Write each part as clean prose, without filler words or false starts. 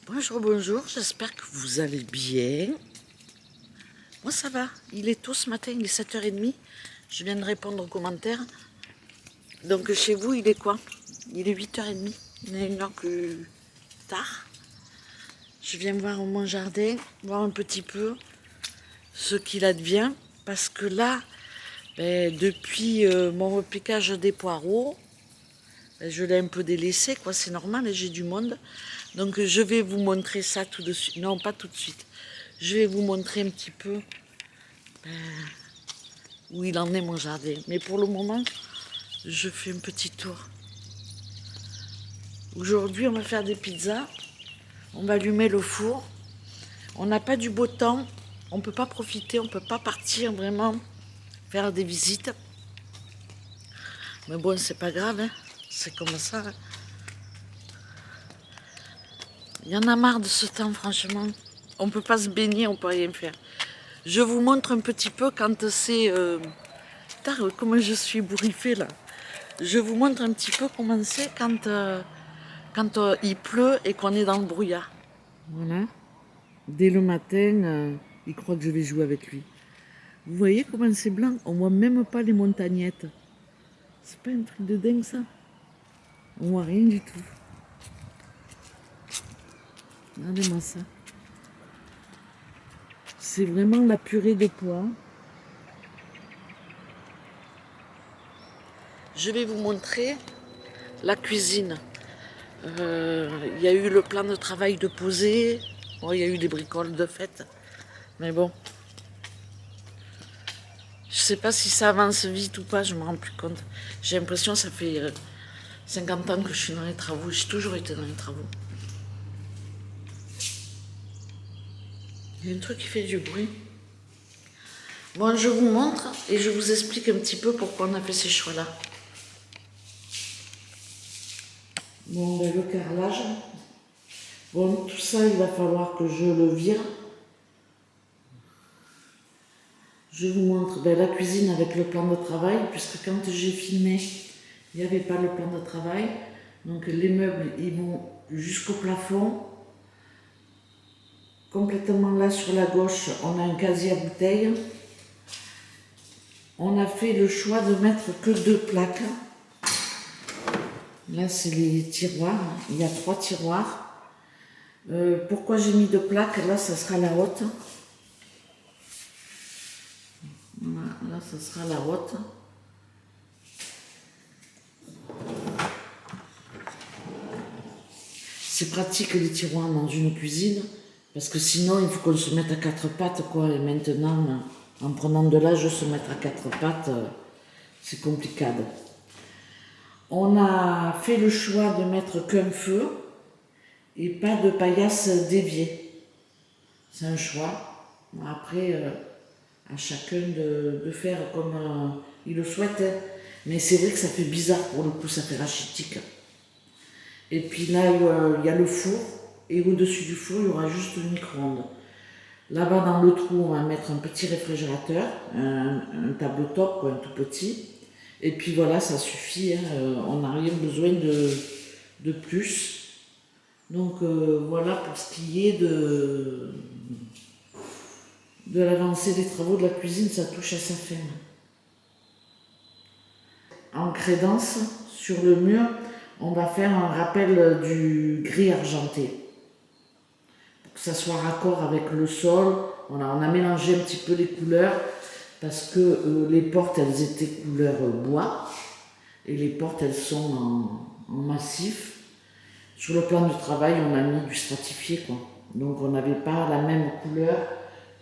Bonjour, bonjour, j'espère que vous allez bien. Moi ça va, il est tôt ce matin, il est 7h30. Je viens de répondre aux commentaires. Donc chez vous, il est quoi? Il est 8h30, il est une heure plus tard. Je viens voir mon jardin, voir un petit peu ce qu'il advient. Parce que là, depuis mon repiquage des poireaux, je l'ai un peu délaissé, quoi, c'est normal, j'ai du monde. Donc je vais vous montrer ça tout de suite. Non, pas tout de suite. Je vais vous montrer un petit peu où il en est mon jardin. Mais pour le moment, je fais un petit tour. Aujourd'hui, on va faire des pizzas. On va allumer le four. On n'a pas du beau temps. On ne peut pas profiter, on ne peut pas partir vraiment faire des visites. Mais bon, c'est pas grave, hein. C'est comme ça. Hein. Il y en a marre de ce temps, franchement. On ne peut pas se baigner, on ne peut rien faire. Je vous montre un petit peu quand c'est... Putain, comment je suis bourriffée là. Je vous montre un petit peu comment c'est quand il pleut et qu'on est dans le brouillard. Voilà. Dès le matin, il croit que je vais jouer avec lui. Vous voyez comment c'est blanc? On voit même pas les montagnettes. C'est pas un truc de dingue ça? On voit rien du tout. Regardez-moi ça. C'est vraiment la purée de pois. Je vais vous montrer la cuisine. Il y a eu le plan de travail de poser. Bon, il y a eu des bricoles de fête. Mais bon. Je sais pas si ça avance vite ou pas, je me rends plus compte. J'ai l'impression que ça fait 50 ans que je suis dans les travaux. J'ai toujours été dans les travaux. Il y a un truc qui fait du bruit. Bon, je vous montre et je vous explique un petit peu pourquoi on a fait ces choix-là. Bon, le carrelage. Bon, tout ça, il va falloir que je le vire. Je vous montre la cuisine avec le plan de travail, puisque quand j'ai filmé, il n'y avait pas le plan de travail. Donc les meubles, ils vont jusqu'au plafond. Complètement là sur la gauche, on a un casier à bouteilles. On a fait le choix de mettre que 2 plaques. Là, c'est les tiroirs. Il y a 3 tiroirs. Pourquoi j'ai mis 2 plaques? Là, ça sera la haute. Voilà, là, ça sera la haute. C'est pratique les tiroirs dans une cuisine, parce que sinon, il faut qu'on se mette à 4 pattes, quoi. Et maintenant, en prenant de l'âge, se mettre à 4 pattes, c'est compliqué. On a fait le choix de mettre qu'un feu et pas de paillasse déviée. C'est un choix. Après, à chacun de faire comme il le souhaite. Mais c'est vrai que ça fait bizarre pour le coup, ça fait rachitique. Et puis là, il y a le four. Et au-dessus du four, il y aura juste le micro-ondes. Là-bas, dans le trou, on va mettre un petit réfrigérateur, un tabletop, quoi, un tout petit. Et puis voilà, ça suffit, hein, on n'a rien besoin de plus. Donc voilà pour ce qui est de l'avancée des travaux de la cuisine, ça touche à sa fin. En crédence, sur le mur, on va faire un rappel du gris argenté. Pour que ça soit raccord avec le sol, on a mélangé un petit peu les couleurs parce que les portes, elles étaient couleur bois. Et les portes, elles sont en massif. Sur le plan du travail, on a mis du stratifié, quoi. Donc on n'avait pas la même couleur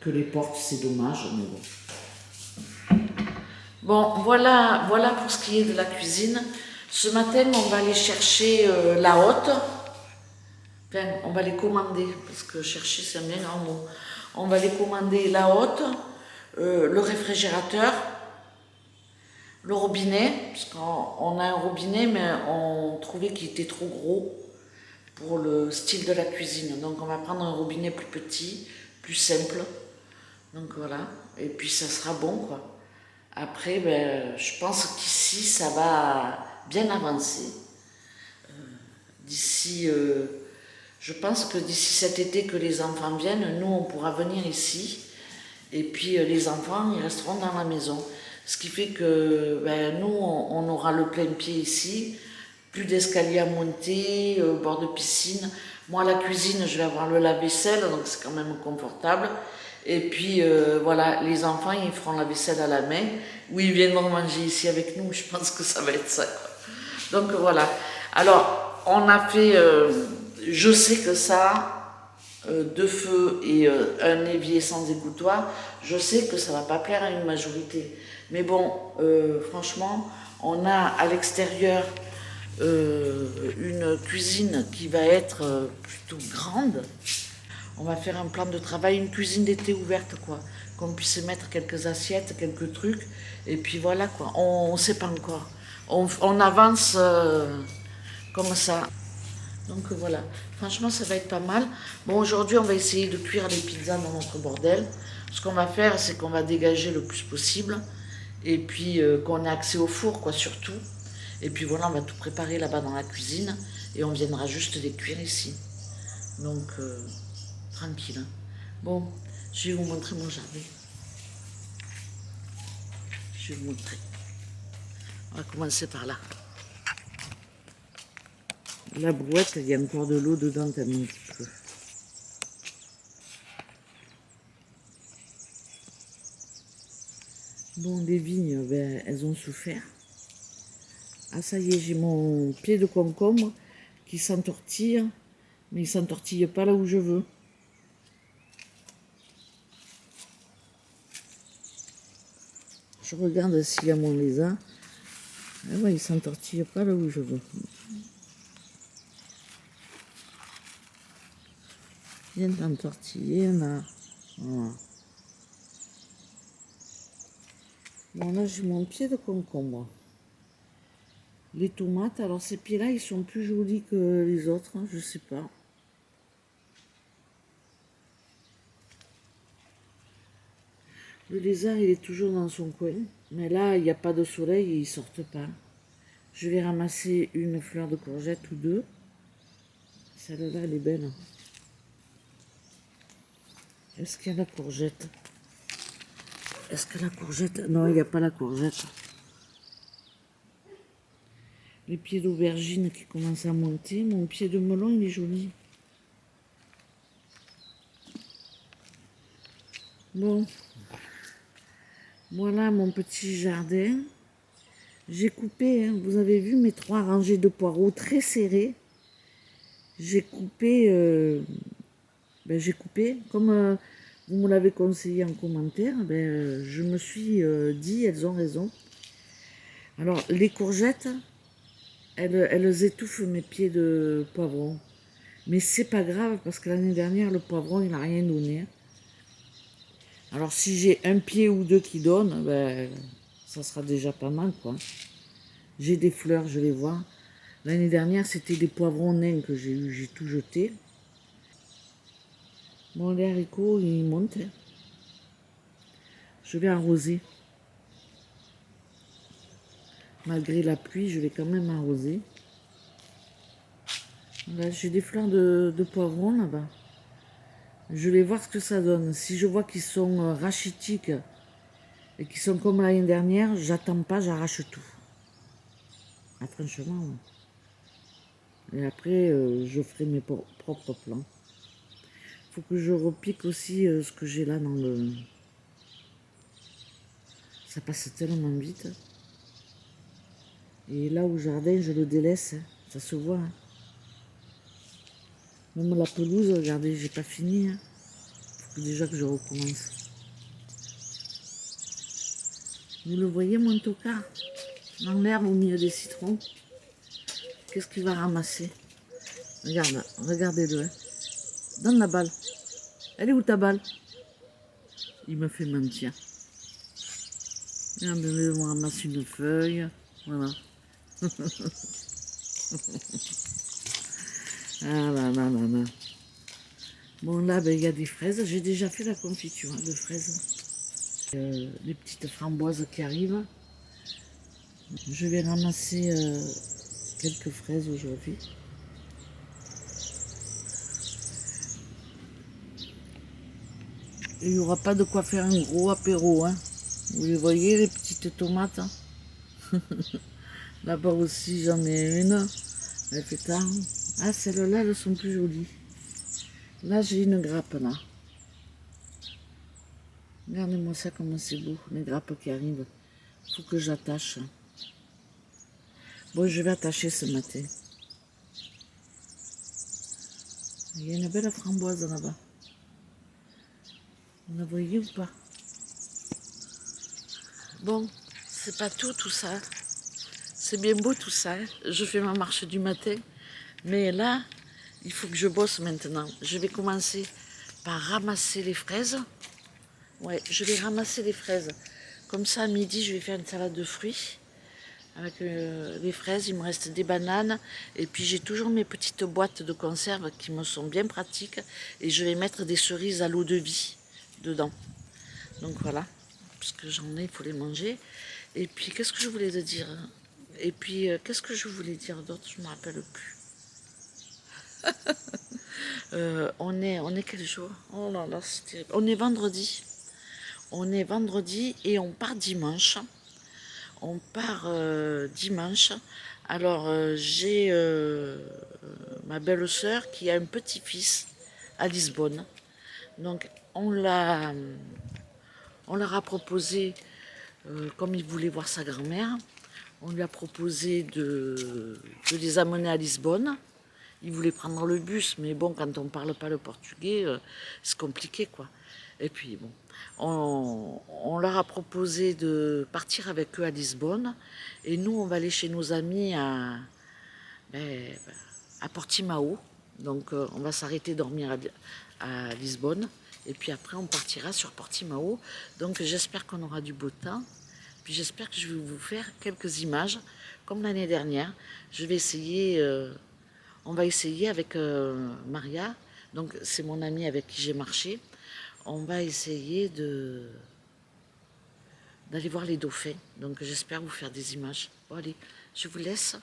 que les portes, c'est dommage, mais bon. Bon, voilà pour ce qui est de la cuisine. Ce matin, on va aller chercher la hotte. Enfin, on va les commander, parce que chercher, c'est un bien grand mot. On va les commander la hotte, le réfrigérateur, le robinet, parce qu'on a un robinet, mais on trouvait qu'il était trop gros pour le style de la cuisine. Donc on va prendre un robinet plus petit, plus simple. Donc voilà, et puis ça sera bon, quoi. Après, je pense qu'ici, ça va bien avancer. D'ici, Je pense que d'ici cet été que les enfants viennent, nous, on pourra venir ici. Et puis les enfants, ils resteront dans la maison. Ce qui fait que ben, nous, on aura le plein pied ici. Plus d'escalier à monter, au bord de piscine. Moi, la cuisine, je vais avoir le lave-vaisselle, donc c'est quand même confortable. Et puis voilà, les enfants, ils feront la vaisselle à la main, ou ils viendront manger ici avec nous. Je pense que ça va être ça, quoi. Donc voilà. Alors, on a fait, je sais que ça, deux feux et un évier sans égouttoir, je sais que ça va pas plaire à une majorité. Mais bon, franchement, on a à l'extérieur une cuisine qui va être plutôt grande. On va faire un plan de travail, une cuisine d'été ouverte, quoi. Qu'on puisse mettre quelques assiettes, quelques trucs. Et puis voilà, quoi. On ne sait pas encore. On avance comme ça. Donc voilà. Franchement, ça va être pas mal. Bon, aujourd'hui, on va essayer de cuire les pizzas dans notre bordel. Ce qu'on va faire, c'est qu'on va dégager le plus possible. Et puis qu'on ait accès au four, quoi, surtout. Et puis voilà, on va tout préparer là-bas dans la cuisine. Et on viendra juste les cuire ici. Donc, tranquille. Hein. Bon, je vais vous montrer mon jardin. Je vais vous montrer. On va commencer par là. La brouette, il y a encore de l'eau dedans tellement un petit peu. Bon, les vignes, ben, elles ont souffert. Ah, ça y est, j'ai mon pied de concombre qui s'entortille, mais il ne s'entortille pas là où je veux. Je regarde s'il y a mon lézard. Ah ouais, il ne s'entortille pas là où je veux. Viens t'entortiller là. Voilà. Bon, là, j'ai mon pied de concombre. Les tomates, alors ces pieds-là, ils sont plus jolis que les autres, hein, je sais pas. Le lézard, il est toujours dans son coin. Mais là, il n'y a pas de soleil et ils sortent pas. Je vais ramasser une fleur de courgette ou deux. Celle-là, elle est belle. Est-ce qu'il y a la courgette? Est-ce que la courgette... Non, il n'y a pas la courgette. Les pieds d'aubergine qui commencent à monter. Mon pied de melon, il est joli. Bon. Voilà mon petit jardin. J'ai coupé, hein, vous avez vu mes 3 rangées de poireaux très serrées. J'ai coupé, comme vous me l'avez conseillé en commentaire, je me suis dit, elles ont raison. Alors, les courgettes, elles étouffent mes pieds de poivron. Mais c'est pas grave parce que l'année dernière, le poivron, il n'a rien donné. Alors, si j'ai un pied ou deux qui donnent, ça sera déjà pas mal, quoi. J'ai des fleurs, je les vois. L'année dernière, c'était des poivrons nains que j'ai eu, j'ai tout jeté. Bon, les haricots, ils montent. Je vais arroser. Malgré la pluie, je vais quand même arroser. Là, j'ai des fleurs de poivrons là-bas. Je vais voir ce que ça donne. Si je vois qu'ils sont rachitiques et qu'ils sont comme l'année dernière, j'attends pas, j'arrache tout. Ah, franchement. Et après, je ferai mes propres plans. Faut que je repique aussi ce que j'ai là dans le... Ça passe tellement vite. Et là au jardin, je le délaisse. Hein. Ça se voit. Hein. Même la pelouse, regardez, j'ai pas fini. Hein. Faut déjà que je recommence. Vous le voyez, mon tocard? Dans l'herbe au milieu des citrons. Qu'est-ce qu'il va ramasser? Regarde, regardez-le. Hein. Donne la balle. Elle est où ta balle? Il me fait mentir. Regardez-le, on ramasse une feuille. Voilà. Ah là là là là. Bon là, il y a des fraises. J'ai déjà fait la confiture de fraises. Les petites framboises qui arrivent. Je vais ramasser quelques fraises aujourd'hui. Il n'y aura pas de quoi faire un gros apéro. Hein. Vous les voyez, les petites tomates hein. Là-bas aussi, j'en ai une. Elle fait tard. Ah, celles-là, elles sont plus jolies. Là, j'ai une grappe, là. Regardez-moi ça, comment c'est beau, les grappes qui arrivent. Faut que j'attache. Bon, je vais attacher ce matin. Il y a une belle framboise là-bas. Vous la voyez ou pas? Bon, c'est pas tout ça. C'est bien beau tout ça. Hein. Je fais ma marche du matin. Mais là, il faut que je bosse maintenant. Je vais commencer par ramasser les fraises. Ouais, je vais ramasser les fraises. Comme ça, à midi, je vais faire une salade de fruits. Avec les fraises, il me reste des bananes. Et puis, j'ai toujours mes petites boîtes de conserve qui me sont bien pratiques. Et je vais mettre des cerises à l'eau de vie dedans. Donc voilà, parce que j'en ai, il faut les manger. Et puis, qu'est-ce que je voulais te dire? Et puis, qu'est-ce que je voulais dire d'autre? Je ne me rappelle plus. On est quel jour? Oh là là, c'est terrible. On est vendredi. On est vendredi et on part dimanche. On part dimanche. Alors, j'ai ma belle-sœur qui a un petit-fils à Lisbonne. Donc, on leur a proposé, comme il voulait voir sa grand-mère, on lui a proposé de les amener à Lisbonne. Il voulait prendre le bus, mais bon, quand on ne parle pas le portugais, c'est compliqué, quoi. Et puis, bon, on leur a proposé de partir avec eux à Lisbonne, et nous, on va aller chez nos amis à Portimao. Donc, on va s'arrêter dormir à Lisbonne, et puis après, on partira sur Portimao. Donc, j'espère qu'on aura du beau temps. Puis, j'espère que je vais vous faire quelques images, comme l'année dernière. Je vais essayer... on va essayer avec Maria, donc c'est mon amie avec qui j'ai marché, on va essayer d'aller voir les dauphins. Donc j'espère vous faire des images. Bon allez, je vous laisse,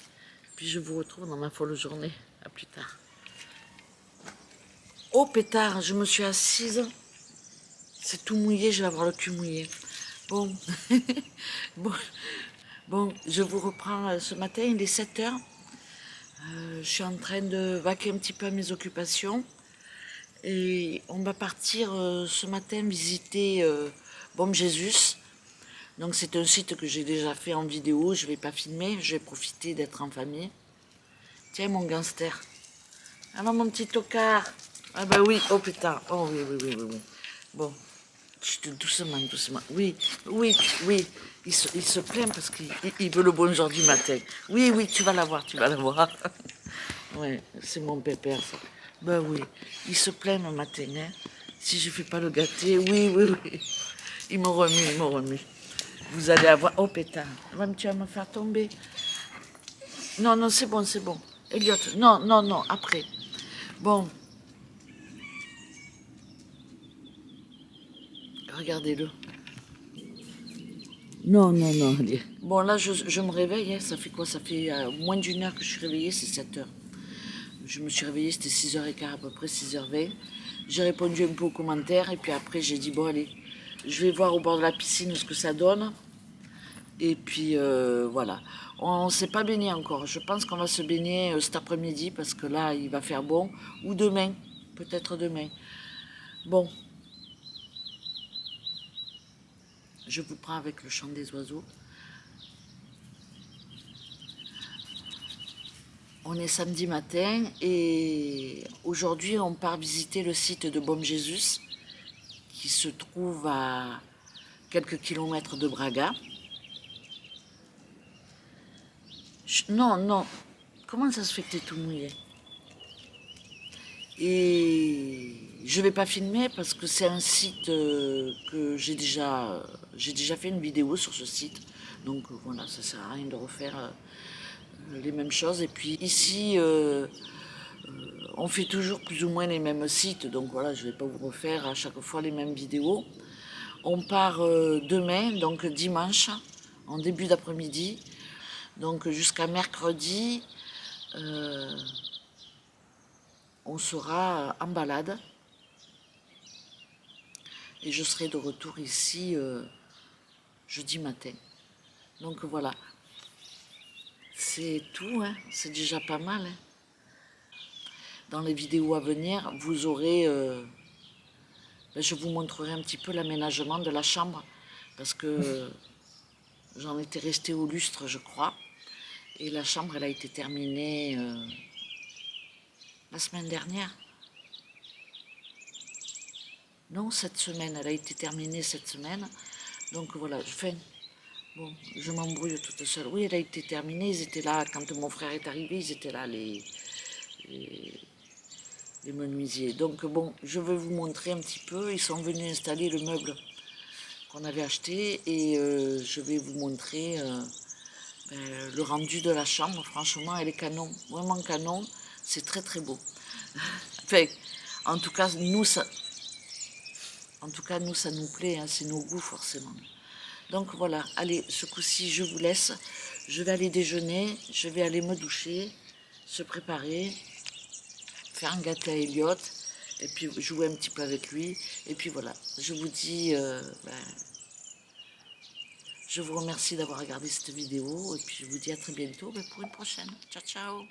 puis je vous retrouve dans ma folle journée. À plus tard. Oh pétard, je me suis assise. C'est tout mouillé, je vais avoir le cul mouillé. Bon, bon, bon, je vous reprends ce matin, il est 7 heures. Je suis en train de vaquer un petit peu à mes occupations. Et on va partir ce matin visiter Bom Jesus. Donc c'est un site que j'ai déjà fait en vidéo, je ne vais pas filmer, je vais profiter d'être en famille. Tiens mon gangster. Alors mon petit tocard. Ah bah oui, oh putain, oh oui, oui, oui, oui, oui. Bon, doucement, doucement. Oui, oui, oui. Il se plaint parce qu'il veut le bonjour du matin. Oui, oui, tu vas l'avoir, tu vas l'avoir. Oui, c'est mon pépère ça. Ben oui, il se plaint le matin, hein. Si je ne fais pas le gâter, oui, oui, oui. Il me remue, il me remue. Vous allez avoir... Oh pétard, tu vas me faire tomber. Non, non, c'est bon, c'est bon. Elliot, non, non, non, après. Bon. Regardez-le. Non, non, non, allez. Bon, là, je me réveille, hein. Ça fait quoi? Ça fait moins d'une heure que je suis réveillée, c'est 7 heures. Je me suis réveillée, c'était 6h15 à peu près, 6h20. J'ai répondu un peu aux commentaires et puis après j'ai dit bon allez, je vais voir au bord de la piscine ce que ça donne. Et puis voilà, on ne s'est pas baigné encore. Je pense qu'on va se baigner cet après-midi parce que là il va faire bon. Ou demain, peut-être demain. Bon, je vous prends avec le chant des oiseaux. On est samedi matin et aujourd'hui on part visiter le site de Bom Jesus qui se trouve à quelques kilomètres de Braga. Non, non, comment ça se fait que tu es tout mouillé? Et je vais pas filmer parce que c'est un site que j'ai déjà fait une vidéo sur ce site. Donc voilà, ça sert à rien de refaire les mêmes choses. Et puis ici, on fait toujours plus ou moins les mêmes sites. Donc voilà, je vais pas vous refaire à chaque fois les mêmes vidéos. On part demain, donc dimanche, en début d'après-midi. Donc jusqu'à mercredi, on sera en balade. Et je serai de retour ici jeudi matin. Donc voilà, c'est tout, hein. C'est déjà pas mal. Hein. Dans les vidéos à venir, vous aurez... je vous montrerai un petit peu l'aménagement de la chambre, parce que j'en étais restée au lustre, je crois. Et la chambre, elle a été terminée la semaine dernière. Non, cette semaine, elle a été terminée cette semaine. Donc voilà, bon, je m'embrouille toute seule. Oui, elle a été terminée, ils étaient là, quand mon frère est arrivé, ils étaient là, les menuisiers. Donc bon, je vais vous montrer un petit peu. Ils sont venus installer le meuble qu'on avait acheté et je vais vous montrer le rendu de la chambre. Franchement, elle est canon, vraiment canon. C'est très très beau. Enfin, en tout cas, nous, ça nous plaît, hein, c'est nos goûts forcément. Donc voilà, allez, ce coup-ci, je vous laisse. Je vais aller déjeuner, je vais aller me doucher, se préparer, faire un gâteau à Elliot, et puis jouer un petit peu avec lui. Et puis voilà, je vous dis, je vous remercie d'avoir regardé cette vidéo, et puis je vous dis à très bientôt pour une prochaine. Ciao, ciao!